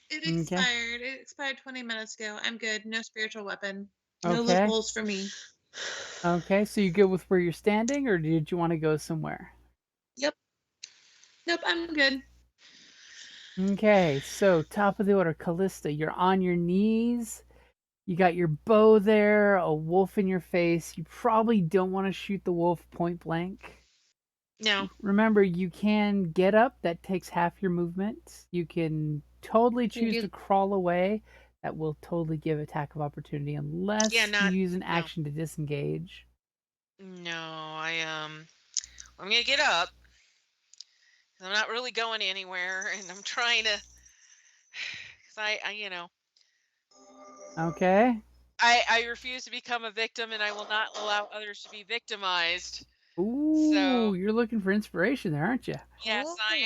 It Okay. expired. It expired 20 minutes ago. I'm good. No spiritual weapon. No Okay. loopholes for me. Okay. So you good with where you're standing, or did you want to go somewhere? Yep. Nope, I'm good. Okay. So top of the order, Callista, you're on your knees. You got your bow there, a wolf in your face. You probably don't want to shoot the wolf point blank. No. Remember, you can get up. That takes half your movement. You can totally Can you choose do? to crawl away. That will totally give attack of opportunity Yeah, unless you not use an no. action to disengage. No, I'm gonna get up. 'Cause I'm not really going anywhere, and I'm trying to. Cause Okay. I refuse to become a victim, and I will not allow others to be victimized. Ooh, So you're looking for inspiration there, aren't you? yes, I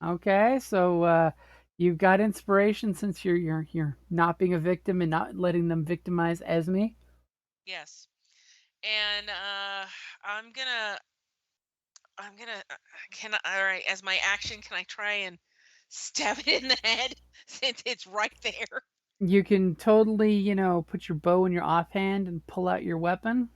Oh, am. Okay, so you've got inspiration since you're not being a victim and not letting them victimize Esme. Yes, and I'm gonna can I, all right, as my action, can I try and stab it in the head since it's right there? You can totally, put your bow in your offhand and pull out your weapon.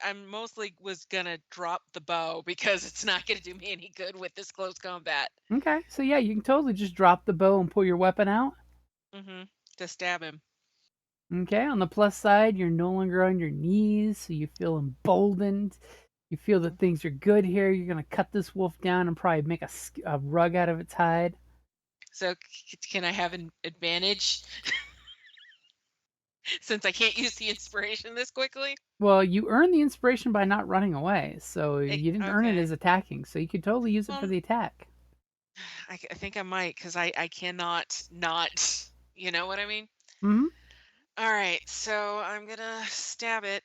I mostly was gonna drop the bow because it's not gonna do me any good with this close combat. Okay, so yeah, you can totally just drop the bow and pull your weapon out. Mm-hmm. To stab him. Okay, on the plus side, you're no longer on your knees, so you feel emboldened. You feel that things are good here. You're gonna cut this wolf down and probably make a rug out of its hide. So can I have an advantage since I can't use the inspiration this quickly? Well, you earned the inspiration by not running away, so you didn't earn it Okay. as attacking. So you could totally use it for Well, the attack. I think I might because I cannot not. You know what I mean? Hmm. All right. So I'm gonna stab it.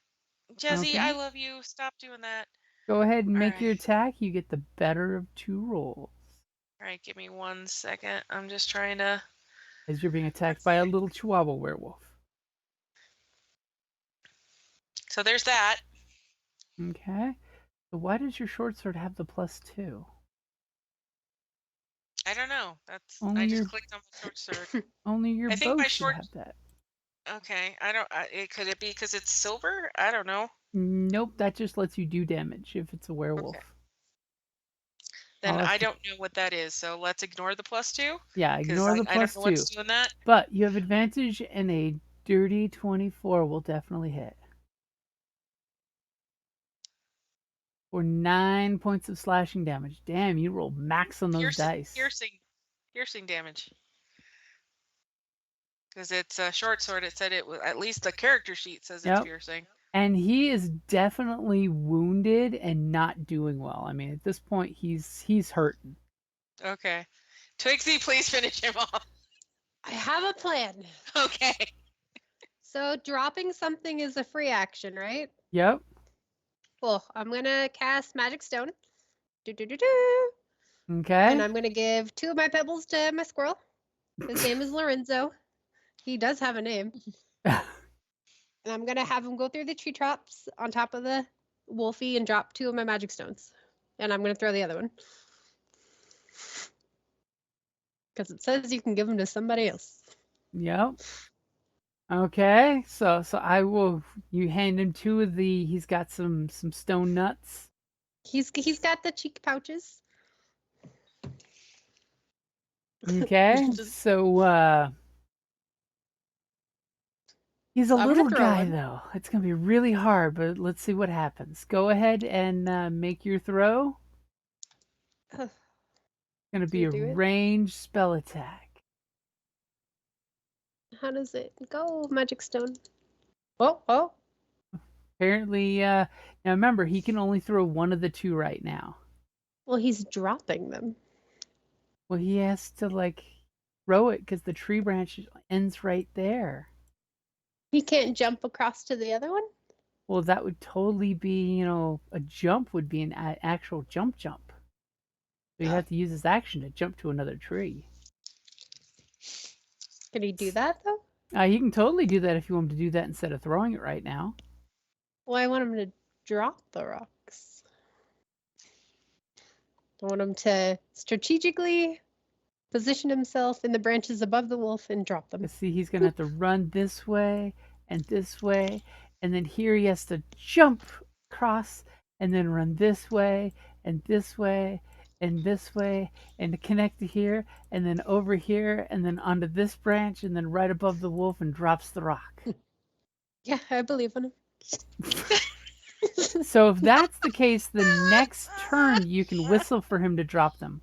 Jesse, I Okay. love you. Stop doing that. Go ahead and All make right. your attack. You get the better of two rolls All right. Give me 1 second. I'm just trying to. as you're being attacked by a little Chihuahua werewolf. So there's that. Okay. So why does your short sword have the +2? I don't know. I Only just your clicked on my short sword. only your I think bow my should short. have that. Okay. I don't. Could it be because it's silver? I don't know. Nope, that just lets you do damage if it's a Okay. werewolf. Then I'll have I to, don't know what that is. So let's ignore the +2 yeah, because ignore I the I don't plus know what's two. doing that. But you have advantage and a dirty 24 will definitely hit. For 9 points of slashing damage. Damn, you rolled max on those Piercing, dice. piercing, piercing damage. Because it's a short sword. It said it was, at least the character sheet says it's Yep. piercing. And he is definitely wounded and not doing well. I mean, at this point he's hurting. Okay. Twixie, please finish him off. I have a plan. Okay. So dropping something is a free action, right? Yep. Well, I'm gonna cast Magic Stone. Do do do do. And Okay. I'm gonna give 2 of my pebbles to my squirrel. His name is Lorenzo. He does have a name. And I'm gonna have him go through the tree traps on top of the wolfie and drop 2 of my magic stones. And I'm gonna throw the other one. Because it says you can give them to somebody else. Yep. Okay. So I will you hand him two of the he's got some stone nuts. He's got the cheek pouches. Okay. Just, So he's a I'm gonna little throw guy him. though. It's going to be really hard, but let's see what happens. Go ahead and make your throw. Going to Can be you a do it? ranged spell attack. How does it go, magic stone? Oh, oh. Apparently, now remember, he can only throw one of the two right now. Well, he's dropping them. Well, he has to like throw it because the tree branch ends right there. He can't jump across to the other one? Well, that would totally be, a jump would be an actual jump. So you Oh. have to use his action to jump to another tree. Can he do that though? You can totally do that if you want him to do that instead of throwing it right now. Well, I want him to drop the rocks. I want him to strategically position himself in the branches above the wolf, and drop them. See, he's gonna have to run this way, and then here he has to jump across, and then run this way, and this way, and this way, and to connect to here, and then over here, and then onto this branch, and then right above the wolf, and drops the rock. Yeah, I believe in him. So if that's the case, the next turn you can whistle for him to drop them,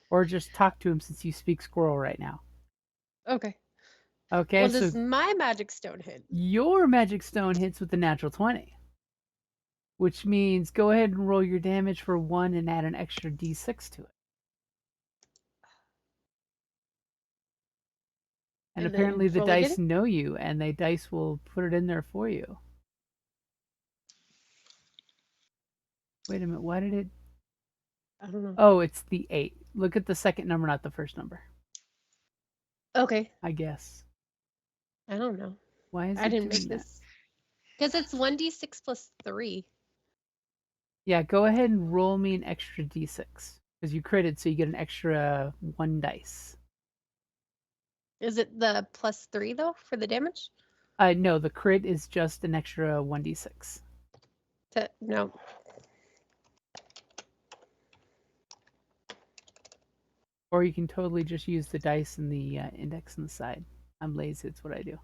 or just talk to him since you speak squirrel right now. Okay. Okay, Well, so does my magic stone hit? your magic stone hits with the natural 20, which means go ahead and roll your damage for 1 and add an extra d6 to it. And And apparently then the roll dice again? know you, and the dice will put it in there for you. Wait a minute, why did it? I don't know. Oh, it's the 8. Look at the second number, not the first number, Okay. I guess. I don't know. Why is I it didn't doing make that? this. Because it's 1d6 plus 3. Yeah, go ahead and roll me an extra d6. Because you critted, so you get an extra 1 dice. Is it the plus 3, though, for the damage? No, the crit is just an extra 1d6. No. Or you can totally just use the dice and the index on the side. I'm lazy, it's what I do.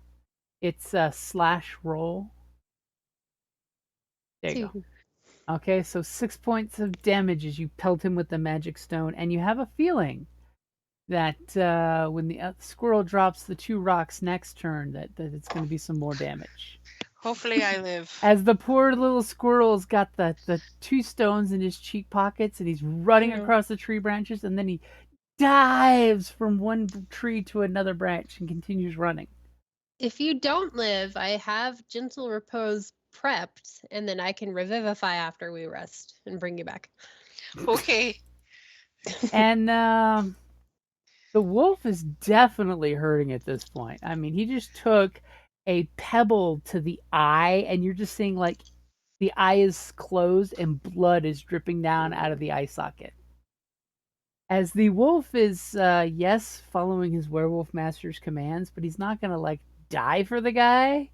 It's slash roll. There you go. 2. Okay, so 6 points of damage as you pelt him with the magic stone, and you have a feeling that when the squirrel drops the 2 rocks next turn, that it's going to be some more damage. Hopefully I live. As the poor little squirrel's got the 2 stones in his cheek pockets, and he's running across the tree branches, and then he dives from one tree to another branch and continues running. If you don't live, I have Gentle Repose prepped, and then I can revivify after we rest and bring you back. Okay. And the wolf is definitely hurting at this point. I mean, he just took a pebble to the eye, and you're just seeing like the eye is closed and blood is dripping down out of the eye socket. As the wolf is, yes, following his werewolf master's commands, but he's not gonna like die for the guy.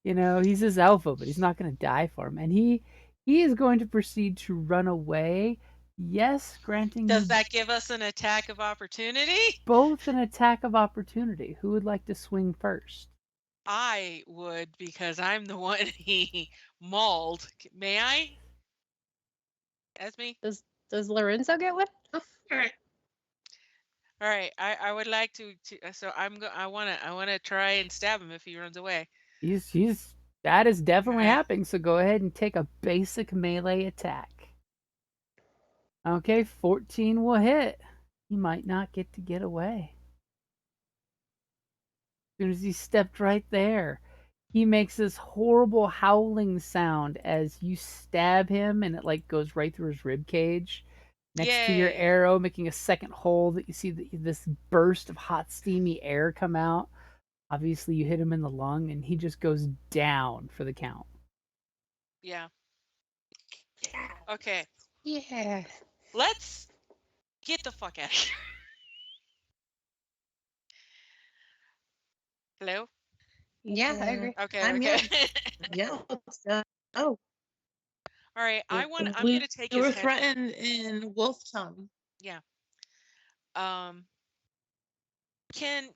You know, he's his alpha, but he's not gonna die for him. And he is going to proceed to run away. Yes, granting Does you that give us an attack of opportunity? both an attack of opportunity. Who would like to swing first? I would, because I'm the one he mauled. May I? That's me. Does Lorenzo get one? All right. I would like to so I wanna try and stab him if he runs away. He's that is definitely Alright. happening. So go ahead and take a basic melee attack. Okay, 14 will hit. He might not get away. As soon as he stepped right there, he makes this horrible howling sound as you stab him, and it like goes right through his rib cage next to your Yay. arrow, making a second hole that you see this burst of hot steamy air come out. Obviously you hit him in the lung, and he just goes down for the count. Yeah. Okay. Yeah. Let's get the fuck out of here. Hello? Yeah, I agree. Okay, I'm okay. Yeah. All right, I'm gonna take We his were head. threatened in wolf tongue. Yeah. Can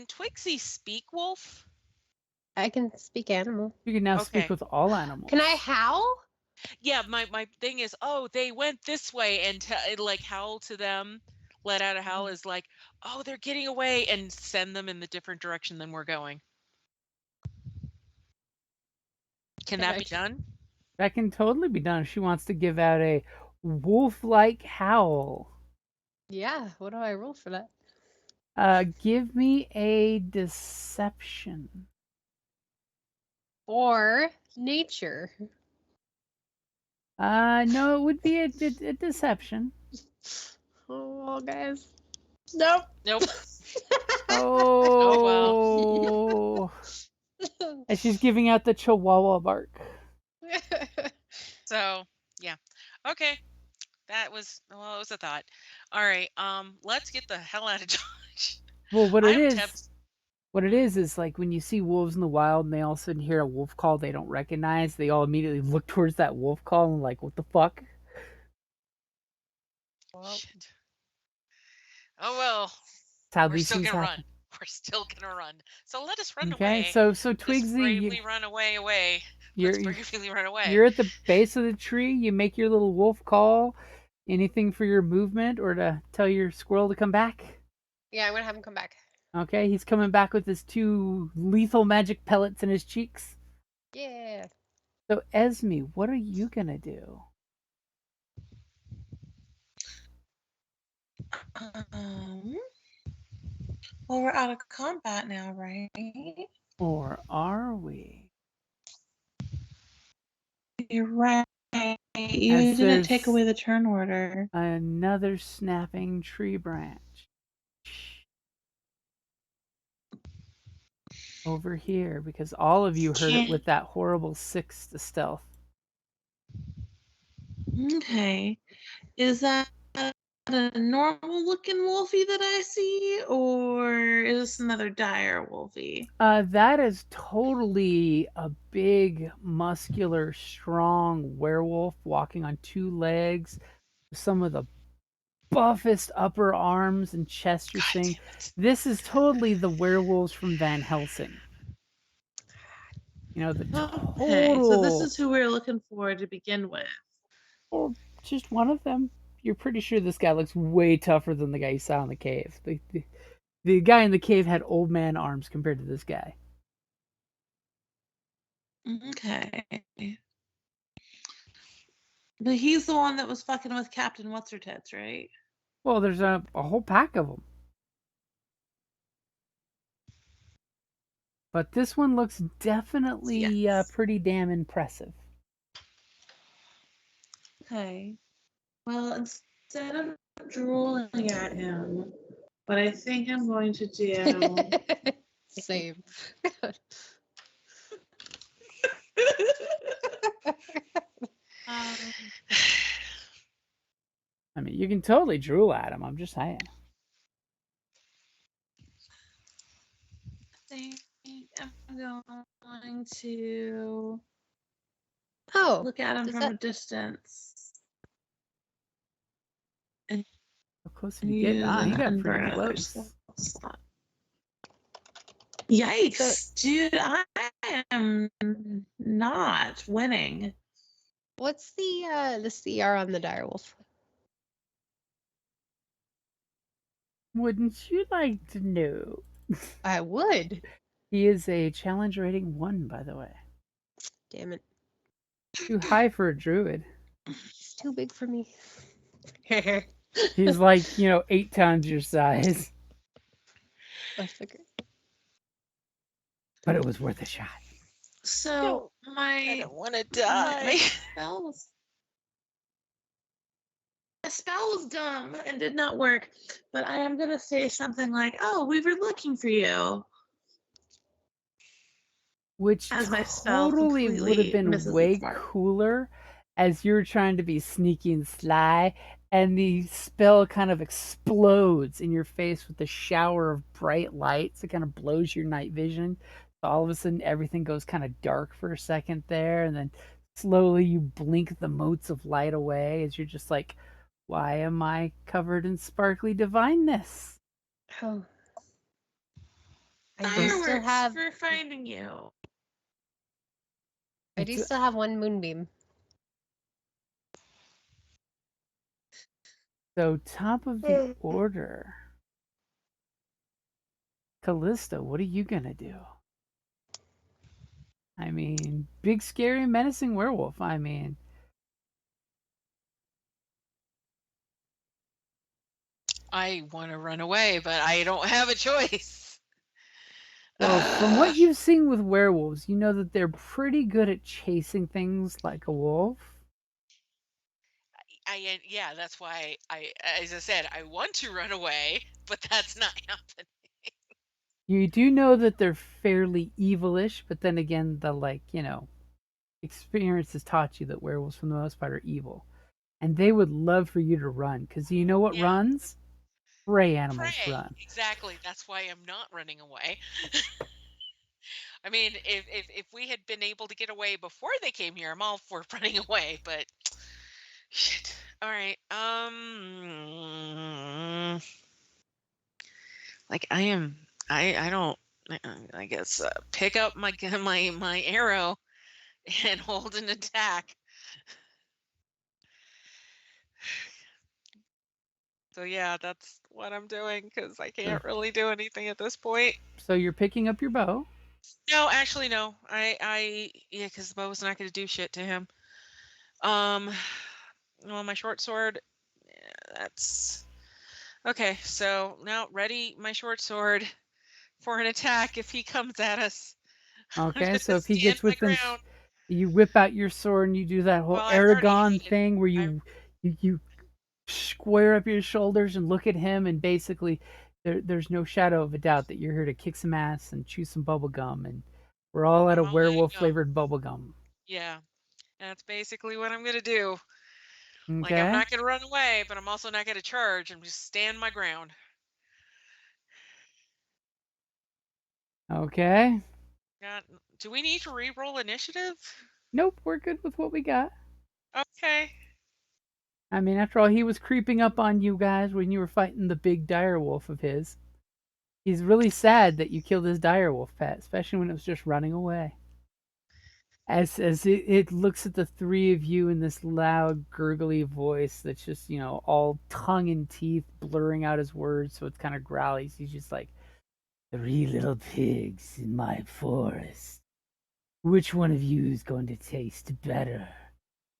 Twixie speak wolf? I can speak animal. You can now Okay. speak with all animals. Can I howl? Yeah, my thing is, oh, they went this way, and like howl to them, let out a howl is like, oh, they're getting away, and send them in the different direction than we're going. Can that be Right. done? That can totally be done if she wants to give out a wolf-like howl. Yeah, what do I roll for that? Give me a deception. Or nature. No, it would be a deception. Oh, guys. Nope. Nope. Oh. And she's giving out the chihuahua bark. So yeah. Okay. That was, well, it was a thought. All right. Let's get the hell out of Dodge. Well, I'm tempted. what it is like when you see wolves in the wild and they all of a sudden hear a wolf call they don't recognize, they all immediately look towards that wolf call and like, what the fuck? Well, Shit. Oh well, That's how we're these still things gonna happen. run. We're still gonna run. So let us run Okay, away. so Let's Twigsy, bravely run away. you're Let's bravely run away. you're at the base of the tree. You make your little wolf call. Anything for your movement or to tell your squirrel to come back? yeah, I'm gonna have him come back. Okay, he's coming back with his 2 lethal magic pellets in his cheeks. Yeah. So Esme, what are you gonna do? Well, we're out of combat now, right? Or are we? You're right. You As didn't take there's away the turn order. another snapping tree branch. Over here, because all of you heard it Can't- with that horrible 6 to stealth. Okay. Is that a normal looking wolfie that I see, or is this another dire wolfie? That is totally a big, muscular, strong werewolf walking on 2 legs. Some of the buffest upper arms and chest you're God seeing. damn it. This is totally the werewolves from Van Helsing. You know, the Okay, so this total, is who we were looking for to begin with. or just one of them. You're pretty sure this guy looks way tougher than the guy you saw in the cave. The guy in the cave had old man arms compared to this guy. Okay. But he's the one that was fucking with Captain What's-Her-Tits, right? Well, there's a whole pack of them. But this one looks definitely Yes. pretty damn impressive. Okay. Well, instead of drooling at him, what I think I'm going to do. Same. um, I mean, you can totally drool at him. I'm just saying. I think I'm going to Oh, look at him does from that- a distance How close did and you get? use Ah, an you got unburn pretty other close. spell slot. Yikes, dude! I am not winning. what's the CR on the direwolf? Wouldn't you like to know? I would. He is a challenge rating 1, by the way. Damn it. Too high for a druid. It's too big for me. He's like, 8 times your size. I figured. But it was worth a shot. So I my don't want to my die. spell was the spell was dumb and did not work. But I am gonna say something like, "Oh, we were looking for you." Which As my spell totally would have completely been misses way its mark. cooler as you're trying to be sneaky and sly, and the spell kind of explodes in your face with a shower of bright lights. It kind of blows your night vision. So all of a sudden, everything goes kind of dark for a second there, and then slowly you blink the motes of light away as you're just like, why am I covered in sparkly divineness? Oh. I do still Fireworks have for finding you. I do still have 1 moonbeam. So, top of the order. Callista, what are you gonna do? I mean, big, scary, menacing werewolf. I mean, I want to run away, but I don't have a choice. well, from what you've seen with werewolves, you know that they're pretty good at chasing things like a wolf. Yeah, that's why as I said, I want to run away, but that's not happening. You do know that they're fairly evilish, but then again, experience has taught you that werewolves, for the most part, are evil. And they would love for you to run, because you know what Yeah. runs? prey animals Prey. run. Exactly. That's why I'm not running away. I mean, if we had been able to get away before they came here, I'm all for running away, but shit. All right. Like I don't I guess pick up my arrow and hold an attack. So yeah, that's what I'm doing because I can't really do anything at this point. So you're picking up your bow. No, actually, no. Yeah, because the bow's not going to do shit to him. Well, my short sword. That's okay. So now ready my short sword for an attack if he comes at us. I'm Okay, gonna so if he stand gets my within, ground. you whip out your sword and you do that whole Well, I've already Aragon thing where I've you square up your shoulders and look at him, and basically there's no shadow of a doubt that you're here to kick some ass and chew some bubble gum, and we're all out I'm of all letting werewolf go. flavored bubble gum. Yeah, that's basically what I'm gonna do. Like I'm Okay. not gonna run away, but I'm also not gonna charge. I'm just stand my ground. Okay. Got, do we need to re-roll initiative? Nope, we're good with what we got. Okay. I mean, after all, he was creeping up on you guys when you were fighting the big dire wolf of his. He's really sad that you killed his dire wolf pet, especially when it was just running away. As it looks at the three of you in this loud, gurgly voice that's just, all tongue and teeth, blurring out his words, so it's kind of growly. He's just like, 3 little pigs in my forest. Which one of you is going to taste better?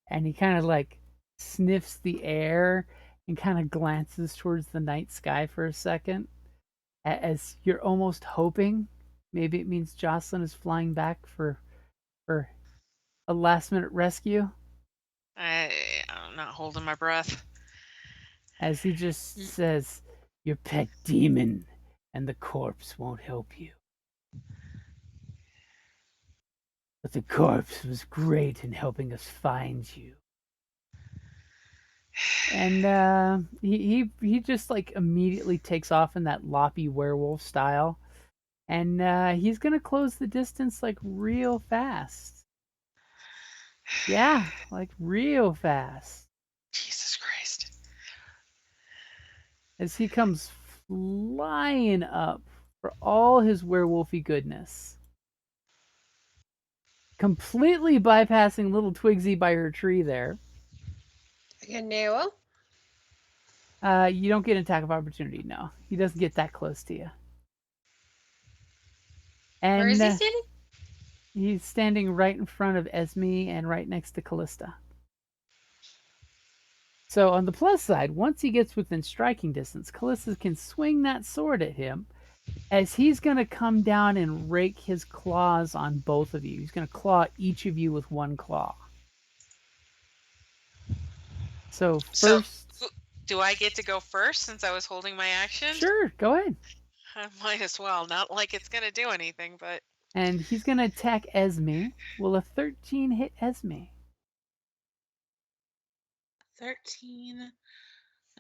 And he kind of like sniffs the air and kind of glances towards the night sky for a second, as you're almost hoping maybe it means Jocelyn is flying back for a last minute rescue. I'm not holding my breath. As he just says, your pet demon and the corpse won't help you. But the corpse was great in helping us find you. And he just like immediately takes off in that loppy werewolf style, and he's gonna close the distance like real fast. Yeah, like real fast. Jesus Christ. As he comes flying up for all his werewolfy goodness, completely bypassing little Twigsy by her tree there. Ganeo. You don't get an attack of opportunity, no. He doesn't get that close to you. And Where is he standing? he's standing right in front of Esme and right next to Callista. So on the plus side, once he gets within striking distance, Callista can swing that sword at him, as he's going to come down and rake his claws on both of you. He's going to claw each of you with one claw. So first... So, do I get to go first since I was holding my action? Sure, go ahead. I might as well. Not like it's going to do anything, but... And he's going to attack Esme. Will a 13 hit Esme? 13.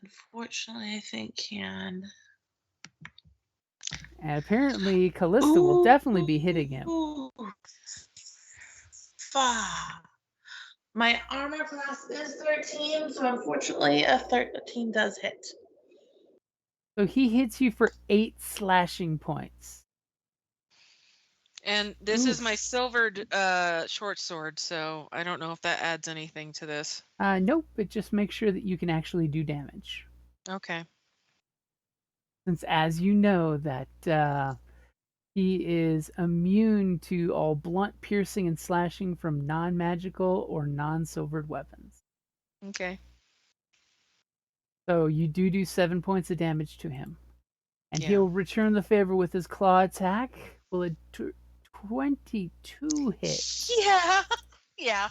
Unfortunately, I think can. And apparently Callista will definitely be hitting him. My armor class is 13, so unfortunately a 13 does hit. So he hits you for 8 slashing points. And this is my silvered short sword, so I don't know if that adds anything to this. Nope, it just makes sure that you can actually do damage. Okay. Since, as you know, that he is immune to all blunt piercing and slashing from non-magical or non-silvered weapons. Okay. So you do 7 points of damage to him. And Yeah. he'll return the favor with his claw attack. Will a 22 hit? Yeah. Yeah.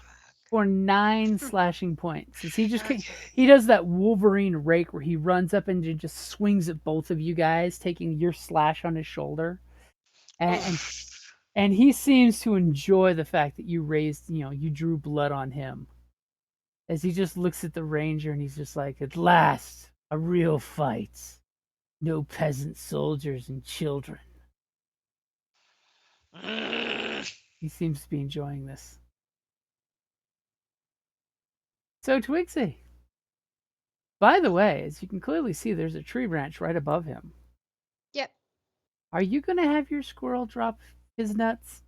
For 9 slashing points. As he just Okay. he does that Wolverine rake where he runs up and just swings at both of you guys, taking your slash on his shoulder. And he seems to enjoy the fact that you raised, you drew blood on him. As he just looks at the ranger and he's just like, at last, a real fight. No peasant soldiers and children. He seems to be enjoying this. So, Twigsy. By the way, as you can clearly see, there's a tree branch right above him. Yep. Are you going to have your squirrel drop his nuts?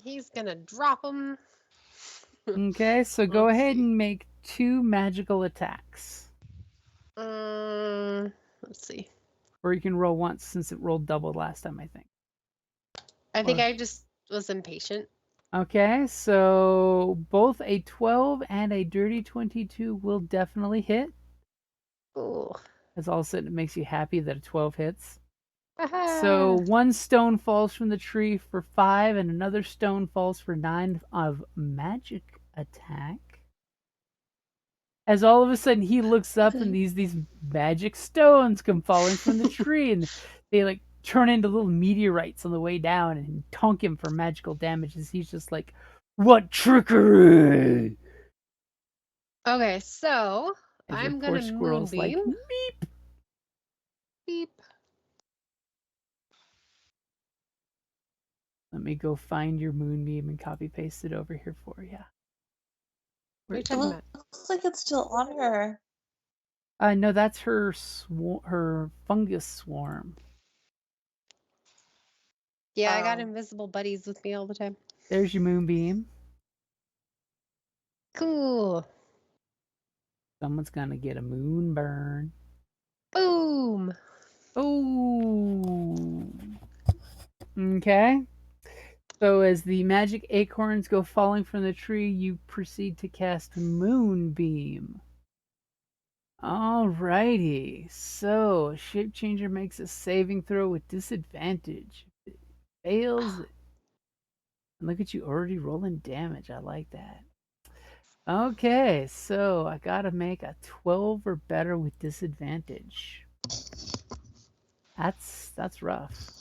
He's gonna drop them. Okay, so go Let's ahead see. and make 2 magical attacks. Let's see. Or you can roll once since it rolled double last time, I think. I think Or- I just was impatient. Okay, so both a 12 and a dirty 22 will definitely hit. Ooh. As all of a sudden it makes you happy that a 12 hits. Aha. So 1 stone falls from the tree for 5, and another stone falls for 9 of magic attack. As all of a sudden he looks up and these magic stones come falling from the tree, and they like turn into little meteorites on the way down and tonk him for magical damage as he's just like, "What trickery!" Okay, so As your I'm poor gonna squirrel's like, moonbeam. "Meep." Beep. Let me go find your moonbeam and copy paste it over here for you. What are you It talking about? looks like it's still on her. No, that's her her fungus swarm. Yeah, I got Oh. invisible buddies with me all the time. There's your moonbeam. Cool. Someone's gonna get a moon burn. Boom. Oh. Okay. So as the magic acorns go falling from the tree, you proceed to cast Moonbeam. Alrighty. So Shape Changer makes a saving throw with disadvantage. If it fails, and look at you already rolling damage. I like that. Okay, so I gotta make a 12 or better with disadvantage. That's rough.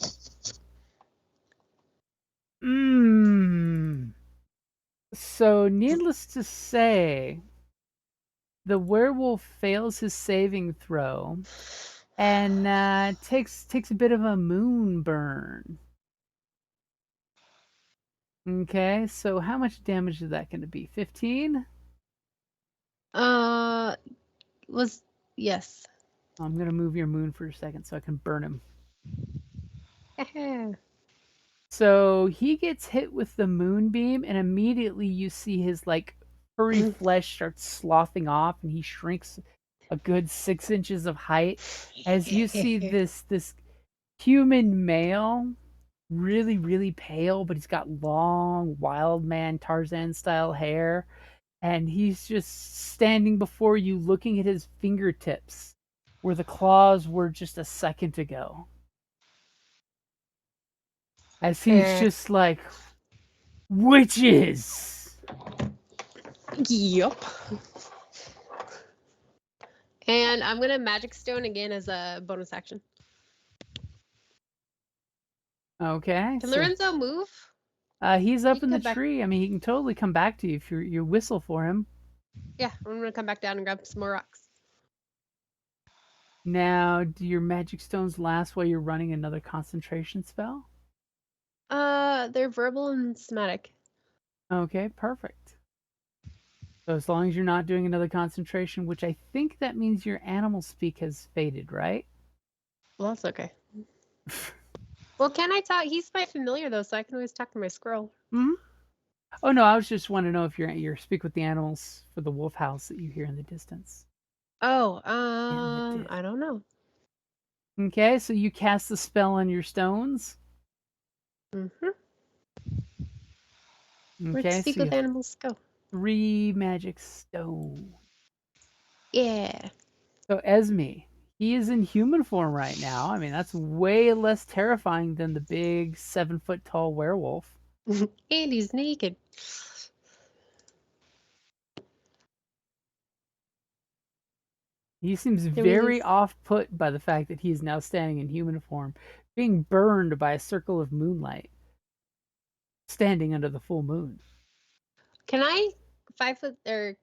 So needless to say, the werewolf fails his saving throw and takes a bit of a moon burn. Okay, so how much damage is that going to be? 15? Yes. I'm going to move your moon for a second so I can burn him. So he gets hit with the moonbeam, and immediately you see his like furry flesh starts sloughing off, and he shrinks a good 6 inches of height. As you see this human male, really really pale, but he's got long wild man Tarzan style hair, and he's just standing before you, looking at his fingertips, where the claws were just a second ago. As he's just like, witches! Yep. And I'm gonna magic stone again as a bonus action. Okay. Can so, Lorenzo move? he's up He in the come back. tree. I mean, he can totally come back to you if you whistle for him. Yeah, I'm gonna come back down and grab some more rocks. Now, do your magic stones last while you're running another concentration spell? They're verbal and somatic. Okay, perfect. So as long as you're not doing another concentration, which I think that means your animal speak has faded, right? Well, that's okay. Well, can I talk? He's my familiar though, so I can always talk to my squirrel. Hmm. Oh no, I was just want to know if you're speak with the animals for the wolf house that you hear in the distance. Oh, the I don't know. Okay, so you cast the spell on your stones. Mm-hmm. Where'd Okay, speak so you with have animals go? 3 magic stone. Yeah. So Esme, he is in human form right now. I mean, that's way less terrifying than the big 7-foot tall werewolf. And he's naked. He seems we very lose? off put by the fact that he is now standing in human form, being burned by a circle of moonlight, standing under the full moon. Can I 5 foot or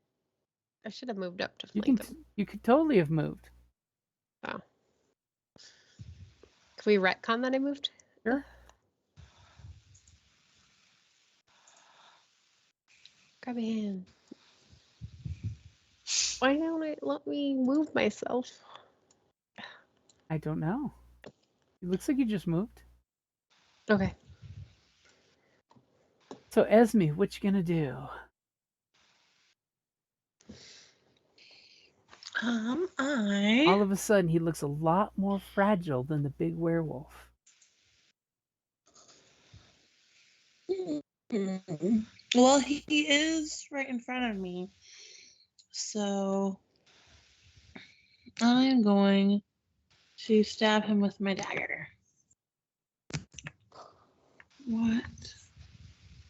I should have moved up to flank him. You could totally have moved. Oh. Can we retcon that I moved? Sure. Grab a hand. Why don't it let me move myself? I don't know. It looks like you just moved. Okay. So Esme, what you gonna do? All of a sudden, he looks a lot more fragile than the big werewolf. Well, he is right in front of me. So I'm going to stab him with my dagger. What?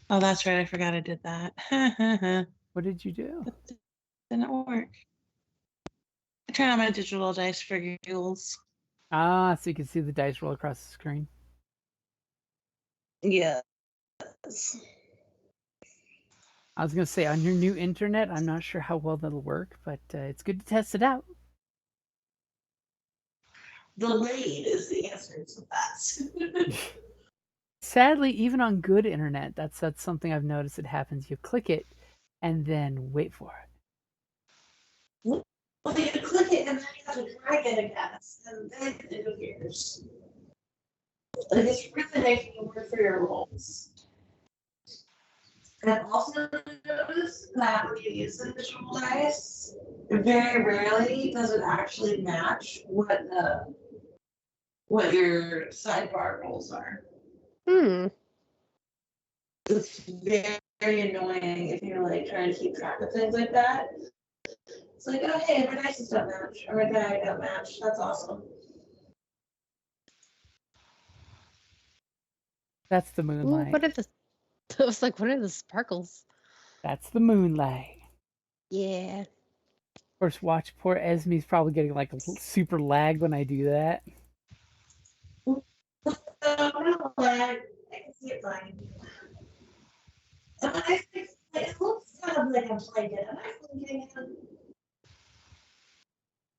Oh, that's right. I forgot I did that. What did you do? Didn't work. I turned on my digital dice for giggles. Ah, so you can see the dice roll across the screen. Yes. I was gonna say, on your new internet, I'm not sure how well that'll work, but it's good to test it out. Delayed is the answer to that. Sadly, even on good internet, that's something I've noticed that happens. You click it, and then wait for it. Well, you click it and then you have to drag it again, and then it appears. Like, it's really making you work for your rolls. And I've also noticed that when you use the visual dice, very rarely does it actually match what your sidebar rolls are. It's very, very annoying if you're like trying to keep track of things like that. It's like, oh hey, my dice don't match, or my die don't match. That's awesome. That's the Ooh, moonlight. what are the? I was like, what are the sparkles? That's the moonlight. Yeah. Of course, watch poor Esme's probably getting like a super lag when I do that. No lag. I can see it fine. It looks kind of like I'm playing it. Am I playing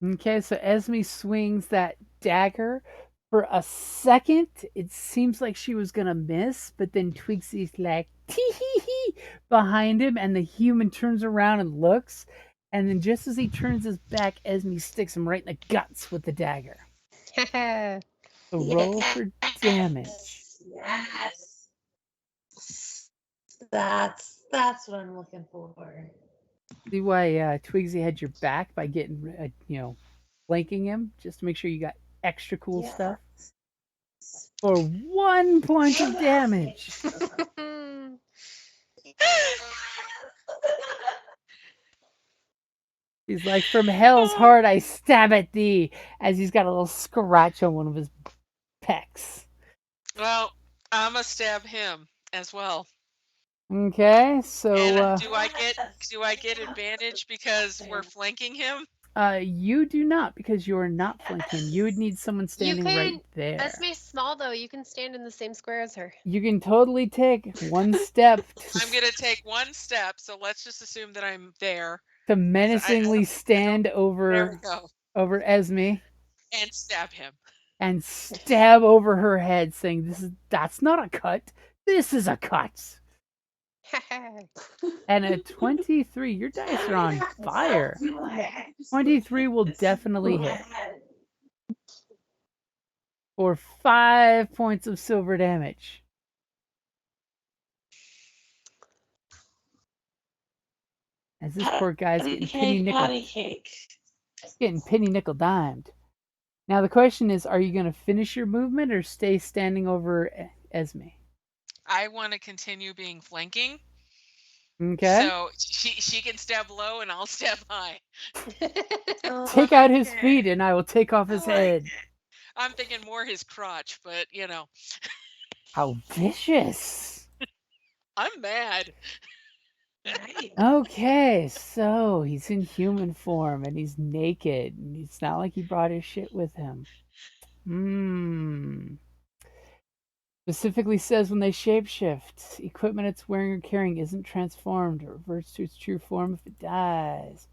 it? Okay, so Esme swings that dagger. For a second, it seems like she was gonna miss, but then Twigsy's like, tee hee hee, behind him, and the human turns around and looks. And then just as he turns his back, Esme sticks him right in the guts with the dagger. So roll for damage. Yes. That's what I'm looking for. See why Twigsy had your back by getting, flanking him, just to make sure you got extra cool stuff. For 1 point of damage. He's like, from hell's heart I stab at thee, as he's got a little scratch on one of his pecs. Well, I'm gonna stab him as well. Okay, so And do I get advantage because we're flanking him? you do not, because you're not flanking. You would need someone standing right there. Esme's small though. You can stand in the same square as her. You can totally take one step. I'm gonna take one step, so let's just assume that I'm there. To menacingly stand There over we go. over Esme And stab him. and stab over her head, saying, "That's not a cut. This is a cut." And at 23, your dice are on fire. 23 will definitely hit. For 5 points of silver damage. As this poor guy's getting penny nickel dimed. Now the question is, are you going to finish your movement or stay standing over Esme? I want to continue being flanking. Okay. So she can stab low and I'll stab high. Take out his feet and I will take off his head. I'm thinking more his crotch, but How vicious. I'm mad. Okay, so he's in human form and he's naked. And it's not like he brought his shit with him. Specifically says when they shapeshift, equipment it's wearing or carrying isn't transformed or reverts to its true form if it dies.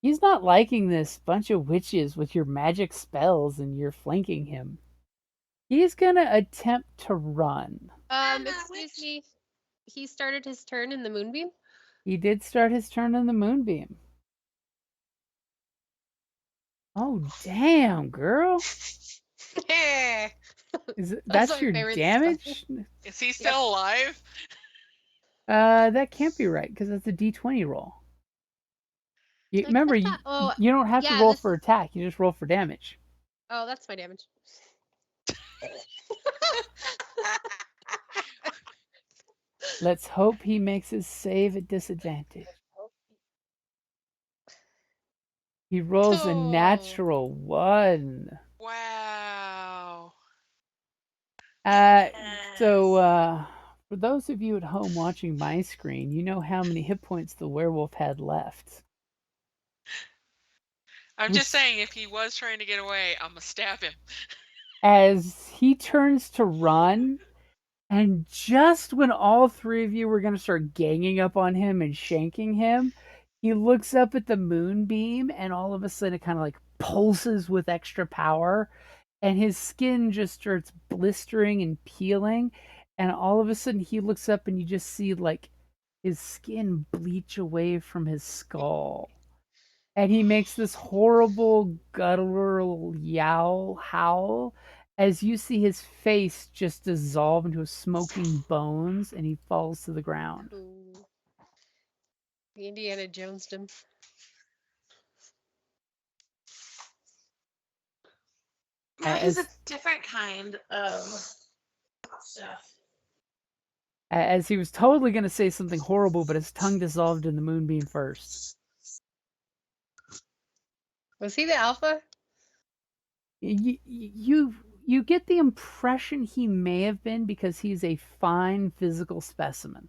He's not liking this bunch of witches with your magic spells and you're flanking him. He's gonna attempt to run. Emma, Excuse which- me. He started his turn in the moonbeam. He did start his turn in the moonbeam. Oh damn, girl! That's my your favorite damage? Is he still alive? That can't be right because that's a D20 roll. Like, Remember, that's not- oh, you don't have to yeah, roll this for is- attack. You just roll for damage. Oh, that's my damage. Let's hope he makes his save at disadvantage. He rolls a Oh. natural 1. Wow. So, for those of you at home watching my screen, you know how many hit points the werewolf had left. I'm just saying, if he was trying to get away, I'm gonna stab him. As he turns to run, and just when all three of you were going to start ganging up on him and shanking him, he looks up at the moonbeam, and all of a sudden it kind of like pulses with extra power, and his skin just starts blistering and peeling, and all of a sudden he looks up and you just see like his skin bleach away from his skull. And he makes this horrible guttural howl as you see his face just dissolve into smoking bones and he falls to the ground. Ooh. Indiana Jonesed him. Yeah, he's a As, different kind of stuff. as he was totally going to say something horrible, but his tongue dissolved in the moonbeam first. Was he the alpha? You get the impression he may have been because he's a fine physical specimen.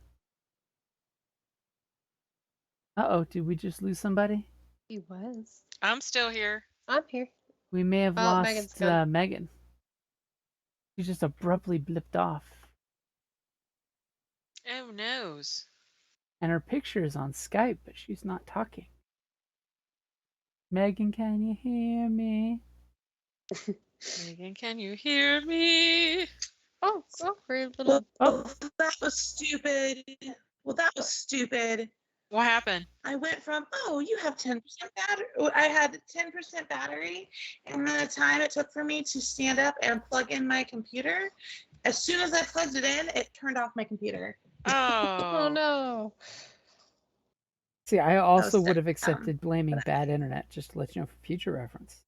Uh-oh, did we just lose somebody? He was. I'm still here. I'm here. We may have Oh, Megan's lost gone. Megan. She just abruptly blipped off. Oh noes. And her picture is on Skype, but she's not talking. Megan, can you hear me? Megan, can you hear me? Oh, we're a little. Oh. That was stupid. Well, that was stupid. What happened? I went from, oh, you have 10% battery. I had 10% battery, and then the time it took for me to stand up and plug in my computer, as soon as I plugged it in, it turned off my computer. Oh. Oh no. See, I also was would have dumb. accepted blaming bad internet, just to let you know for future reference.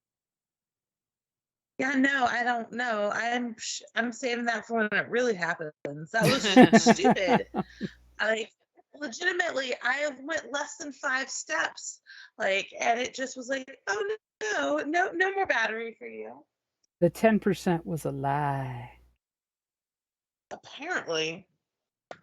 Yeah, no, I don't know. I'm saving that for when it really happens. That was stupid. Like, legitimately, I went less than 5 steps, like, and it just was like, oh no more battery for you. The 10% was a lie. Apparently.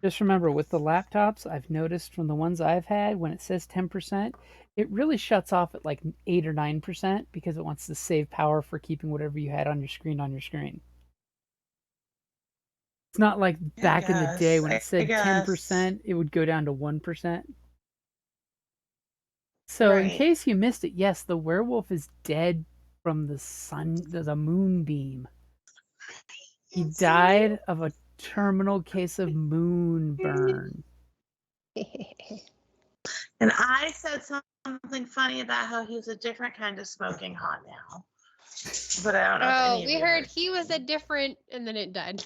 Just remember, with the laptops, I've noticed from the ones I've had, when it says 10%, it really shuts off at like 8 or 9% because it wants to save power for keeping whatever you had on your screen. It's not like back in the day when it said 10%, it would go down to 1%. So in Right. case you missed it, yes, the werewolf is dead from the moonbeam. He died of a terminal case of moonburn. And I said something funny about how he was a different kind of smoking hot now. But I don't know. if Oh, any of we you heard he was a different, and then it died.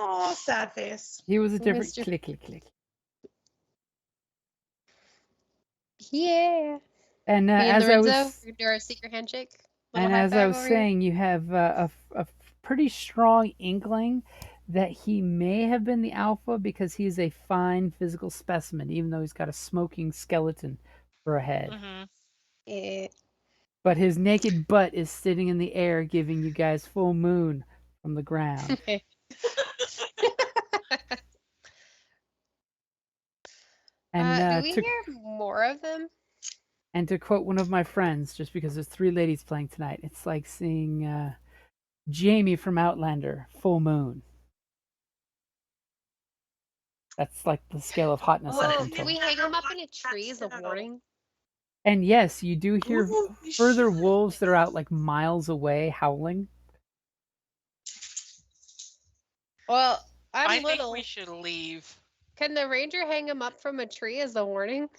Oh, sad face. He was a different Mr. click. Yeah. And Me and as I Lorenzo, was we do our secret handshake. And Little high as I five was over here. saying, you have a pretty strong inkling that he may have been the alpha because he's a fine physical specimen, even though he's got a smoking skeleton for a head. Mm-hmm. Yeah. But his naked butt is sitting in the air, giving you guys full moon from the ground. And Do we hear more of them? And to quote one of my friends, just because there's 3 ladies playing tonight, it's like seeing Jamie from Outlander, full moon. That's like the scale of hotness. Well, I've been Do told. we hang them up in a tree as a warning? And yes, you do hear Ooh, we further should. wolves that are out like miles away howling. Well, I'm I think we little. should leave. Can the ranger hang him up from a tree as a warning?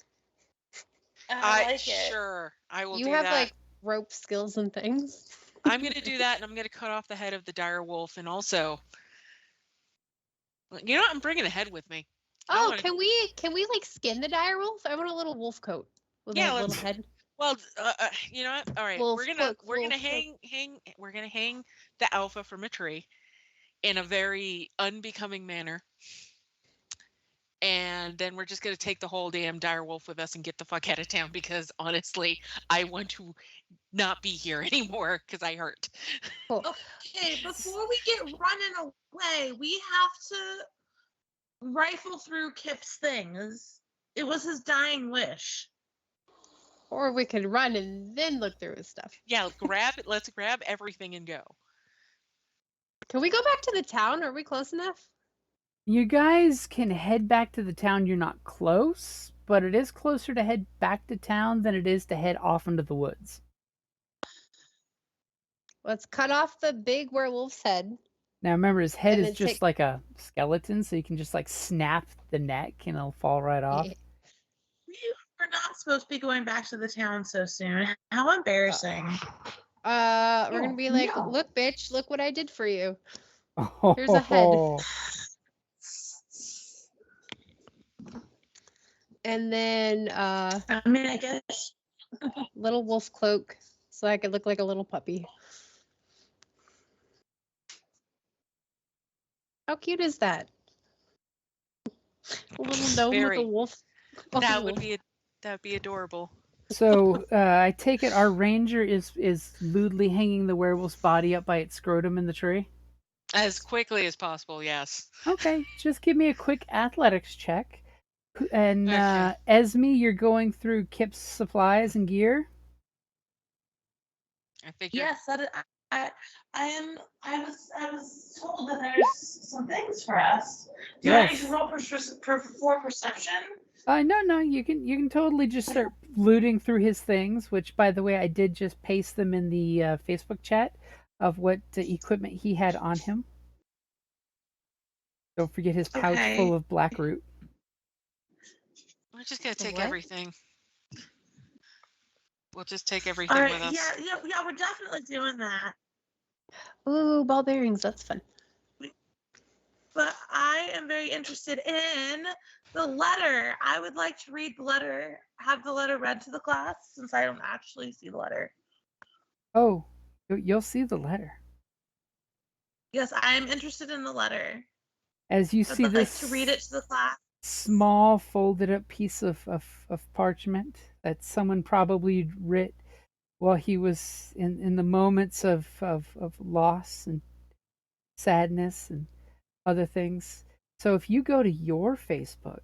I like it. Sure, I will You do have that. like rope skills and things. I'm going to do that, and I'm going to cut off the head of the dire wolf, and also, you know what? I'm bringing a head with me. I Oh, wanna- can we like skin the dire wolf? I want a little wolf coat with Yeah, a little let's- head. Well, you know what? All right, Wolf we're gonna cloak, we're gonna wolf cloak. we're gonna hang the alpha from a tree in a very unbecoming manner, and then we're just gonna take the whole damn dire wolf with us and get the fuck out of town because honestly, I want to not be here anymore because I hurt. Cool. Okay, before we get running away, we have to rifle through Kip's things. It was his dying wish. Or we could run and then look through his stuff. Yeah, let's grab everything and go. Can we go back to the town? Are we close enough? You guys can head back to the town. You're not close, but it is closer to head back to town than it is to head off into the woods. Let's cut off the big werewolf's head. Now remember, his head And is then just take- like a skeleton, so you can just like snap the neck and it'll fall right off. Yeah. We're not supposed to be going back to the town so soon. How embarrassing. We're gonna be like, look, bitch, look what I did for you. Here's a head. And then I mean, I guess. little wolf cloak, so I could look like a little puppy. How cute is that? A little gnome Very. with a wolf. That would be adorable. So I take it our ranger is lewdly hanging the werewolf's body up by its scrotum in the tree. As quickly as possible, yes. Okay, just give me a quick athletics check. And Okay. Esme, you're going through Kip's supplies and gear. I figured. Yes, I was told that there's some things for us. Do I need Yes. to roll for perception? No, you can totally just start looting through his things. Which, by the way, I did just paste them in the Facebook chat of what equipment he had on him. Don't forget his pouch Okay. full of black root. We're just gonna The take what? everything. We'll just take everything All with right, us. yeah, we're definitely doing that. Ooh, ball bearings. That's fun. But I am very interested in the letter. I would like to read the letter, have the letter read to the class since I don't actually see the letter. Oh, you'll see the letter Yes, I am interested in the letter. as you I'd see like this to read it to the class. small folded up piece of parchment that someone probably writ while he was in the moments of loss and sadness and other things. So if you go to your Facebook,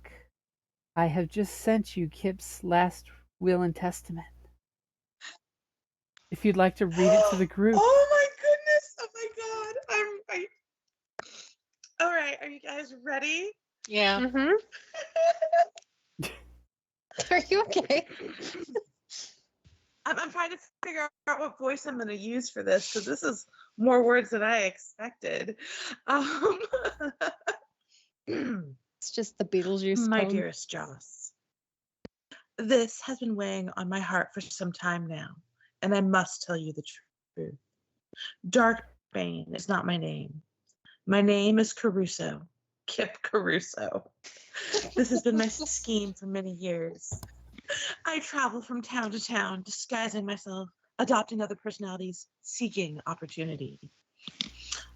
I have just sent you Kip's last will and testament. If you'd like to read it to the group. Oh my goodness! Oh my god! All right, are you guys ready? Yeah. Mm-hmm. Are you okay? I'm trying to figure out what voice I'm going to use for this because this is more words than I expected. It's just the Beetlejuice My tone. dearest Joss, this has been weighing on my heart for some time now, and I must tell you the truth. Darkbane is not my name. My name is Caruso, Kip Caruso. This has been my scheme for many years. I travel from town to town, disguising myself, adopting other personalities, seeking opportunity.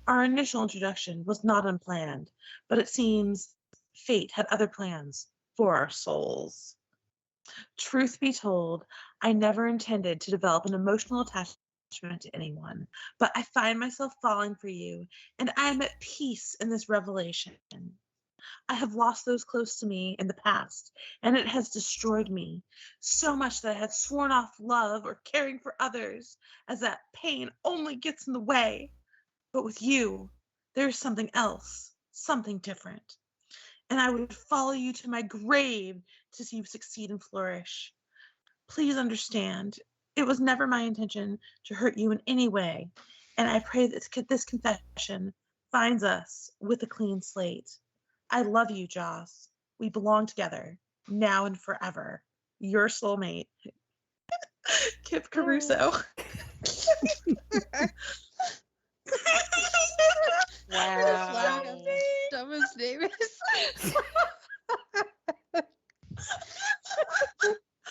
Our initial introduction was not unplanned, but it seems fate had other plans for our souls. Truth be told, I never intended to develop an emotional attachment to anyone, but I find myself falling for you, and I am at peace in this revelation. I have lost those close to me in the past, and it has destroyed me so much that I had sworn off love or caring for others, as that pain only gets in the way. But with you, there's something else, something different. And I would follow you to my grave to see you succeed and flourish. please understand. It was never my intention to hurt you in any way, and I pray that this confession finds us with a clean slate. I love you, Joss. We belong together, now and forever. Your soulmate, Kip Caruso. Wow. Dumbest name is.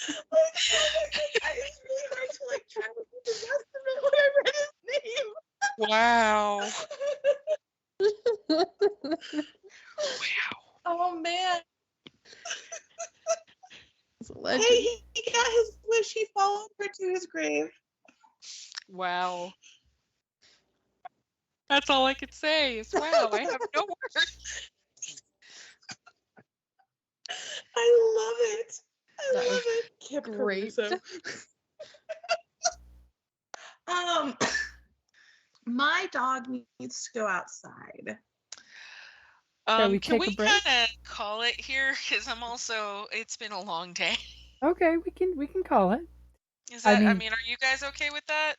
It's really hard to like try to read the rest of it when I read his name. Wow. Oh man. It's a legend. Hey, he got his wish. He followed her to his grave. Wow. That's all I could say is wow. I have no words. I love it. I That love was it. Kip great. Caruso. My dog needs to go outside. we Can take a we break? kind of call it here? Because it's been a long day. Okay, we can call it. Is I that, I mean- mean, are you guys okay with that?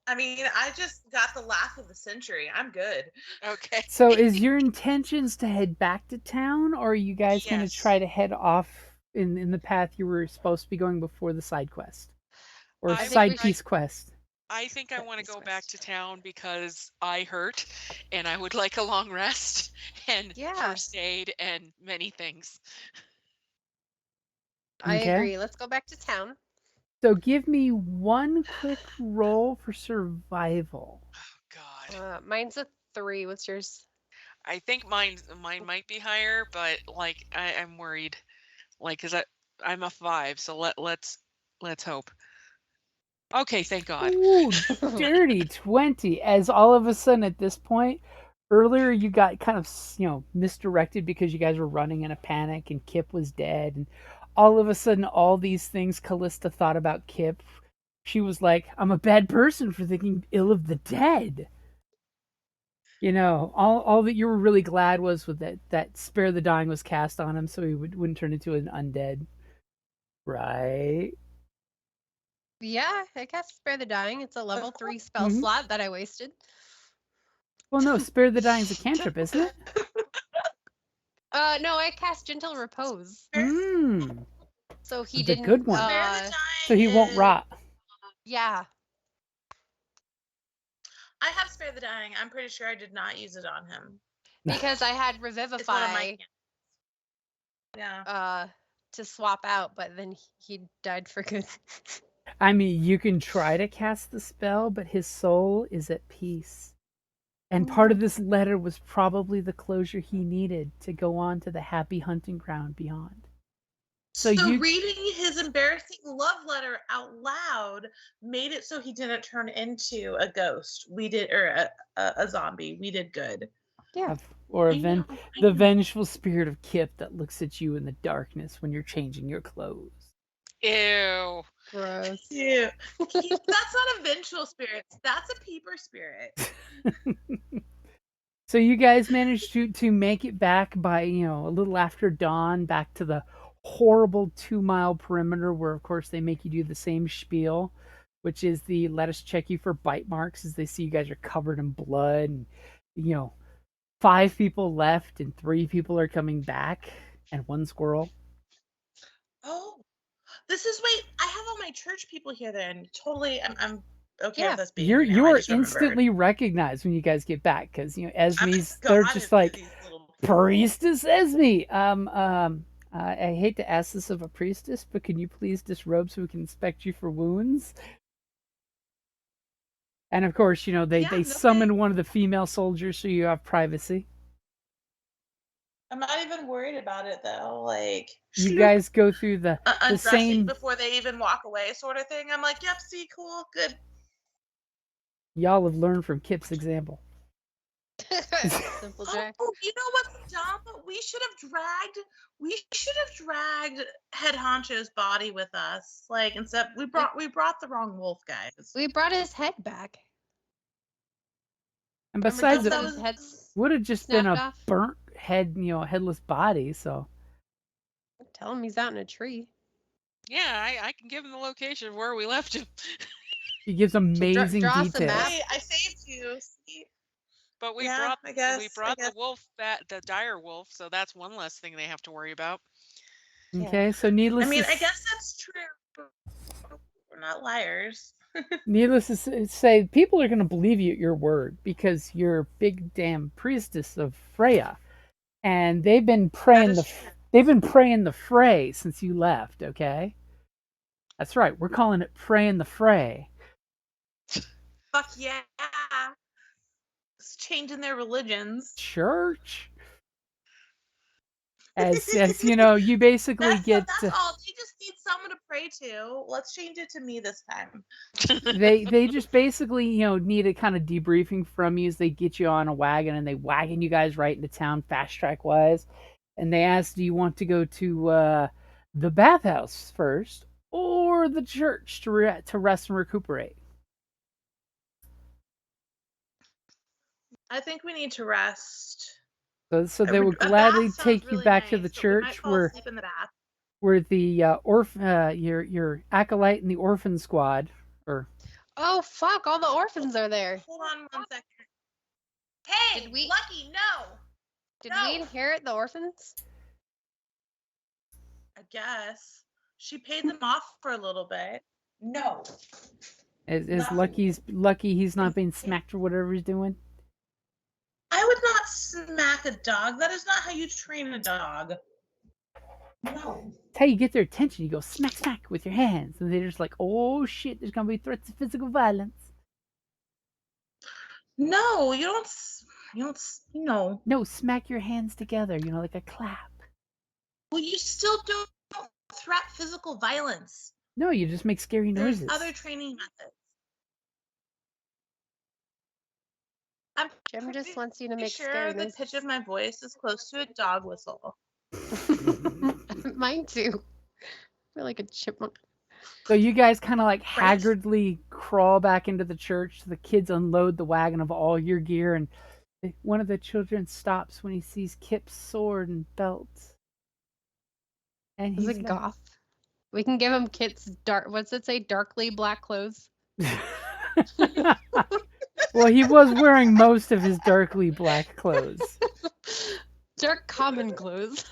I mean, I just got the laugh of the century. I'm good. Okay. So, is your intentions to head back to town, or are you guys going to Yes. try to head off in the path you were supposed to be going before the side quest or I think side we piece quest? I think I want to Practice go back rest. to town because I hurt and I would like a long rest and Yeah. first aid and many things. I Okay. agree. Let's go back to town. So, give me one quick roll for survival. God. Mine's a 3. What's yours? I think mine might be higher, but like I'm worried. Like, cause I'm a 5, so let's hope. Okay, thank God. Ooh, dirty 20. As all of a sudden at this point, earlier you got kind of, misdirected because you guys were running in a panic and Kip was dead. And all of a sudden, all these things Callista thought about Kip, she was like, I'm a bad person for thinking ill of the dead. All that you were really glad was with that Spare the Dying was cast on him so he wouldn't turn into an undead. Right? Yeah, I cast Spare the Dying. It's a level 3 spell Mhm. slot that I wasted. Well, no, Spare the Dying's a cantrip, isn't it? No, I cast Gentle Repose. Mmm. So he The didn't. good one. Spare the Dying So he won't is- rot. Yeah. I have Spare the Dying. I'm pretty sure I did not use it on him. Because I had It's one of Revivify my Yeah. to swap out, but then he died for good. I mean, you can try to cast the spell, but his soul is at peace. And part of this letter was probably the closure he needed to go on to the happy hunting ground beyond. So you- reading his embarrassing love letter out loud made it so he didn't turn into a ghost. We did, or a zombie. We did good. Yeah. Or I know, I the know. vengeful spirit of Kip that looks at you in the darkness when you're changing your clothes. Ew. Gross. Yeah. That's not a vengeful spirit. That's a peeper spirit. So you guys managed to make it back by, a little after dawn back to the horrible 2-mile perimeter where, of course, they make you do the same spiel, which is the let us check you for bite marks as they see you guys are covered in blood. And, 5 people left and 3 people are coming back and 1 squirrel. Oh, wait. I have all my church people here. Then totally, I'm okay Yeah. with us being. You here now. I are just remembered. instantly recognized when you guys get back because, Esme's, I'm they're God just into like, these little- Priestess Esme, I hate to ask this of a priestess, but can you please disrobe so we can inspect you for wounds? And of course, they Yeah, no summon big. one of the female soldiers so you have privacy. I'm not even worried about it though. Like You shoot, guys go through the undressing same. before they even walk away, sort of thing. I'm like, yep, see, cool, good. Y'all have learned from Kip's example. Simple Jack. Oh, you know what's dumb? We should have dragged Head Honcho's body with us. Like instead, we brought the wrong wolf, guys. We brought his head back. And Remember besides, Jill it said his head's would have just been a snapped off? burnt head, headless body. So Tell him he's out in a tree. Yeah, I can give him the location of where we left him. He gives amazing draw us a details. map. Hey, I saved you. See? But we Yeah, brought I guess. the wolf, the dire wolf, so that's one less thing they have to worry about. Yeah. Okay, so needless I mean, to I guess that's true. We're not liars. needless to say, people are going to believe you at your word because you're a big damn priestess of Freya, and they've been praying is the true. they've been praying the fray since you left. Okay, that's right. We're calling it praying the fray. Fuck yeah. It's changing their religions. Church. As you know, you basically That's get all. They just need someone to pray to. Let's change it to me this time. they just basically need a kind of debriefing from you as they get you on a wagon and they wagon you guys right into town fast track wise, and they ask, do you want to go to the bathhouse first or the church to rest and recuperate? I think we need to rest. So they A will a bath gladly sounds take you really back to the nice, but we might church fall where asleep in the bath. the your acolyte and the orphan squad, or Oh fuck! All the orphans are there. Hold on 1 second. Hey, Did we- Lucky, no. Did No. we inherit the orphans? I guess she paid them off for a little bit. No. is No. lucky he's not being smacked or whatever he's doing. I would not smack a dog. That is not how you train a dog. No. It's how you get their attention. You go smack smack with your hands, and they're just like, oh shit, there's gonna be threats of physical violence. No, you don't. No. No, smack your hands together, like a clap. Well, you still don't threat physical violence. No, you just make scary There's noises. other training methods. I'm Jim just wants you to make sure scary the noises. pitch of my voice is close to a dog whistle. Mine too. I feel like a chipmunk. So you guys kind of like Right. haggardly crawl back into the church. The kids unload the wagon of all your gear, and one of the children stops when he sees Kip's sword and belt. And He's he's a like, goth. We can give him Kit's dark. What's it say? Darkly black clothes. well, he was wearing most of his darkly black clothes. Dark common clothes.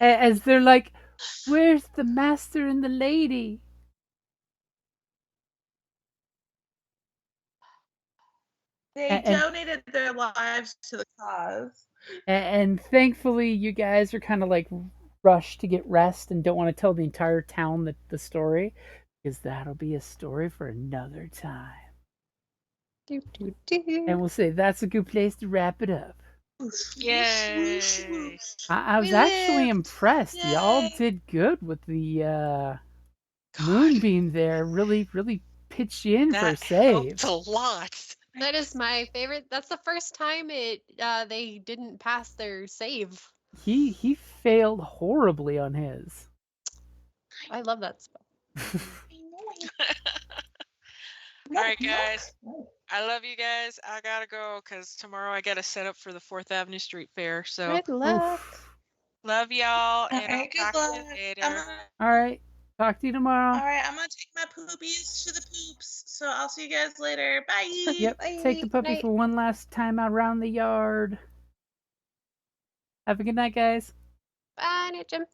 As they're like, where's the master and the lady? They And- donated their lives to the cause. And thankfully, you guys are kind of like rushed to get rest and don't want to tell the entire town the story, because that'll be a story for another time. Do, do, do. And we'll say that's a good place to wrap it up. Yay. I was We actually lived. impressed. Y'all Yay. did good with the God, moonbeam there. Really, really pitched you in for a that save. helped a lot. That is my favorite. That's the first time they didn't pass their save. He failed horribly on his. I love that spell. All right, guys. I love you guys. I gotta go because tomorrow I gotta set up for the 4th Avenue Street Fair. So Good luck. love y'all, and I'll Alright, good talk to luck. you later. All right. Talk to you tomorrow. Alright, I'm gonna take my poopies to the poops. So I'll see you guys later. Bye. Yep. Take the Bye. puppy Night. for one last time out around the yard. Have a good night, guys. Bye, Night Jim.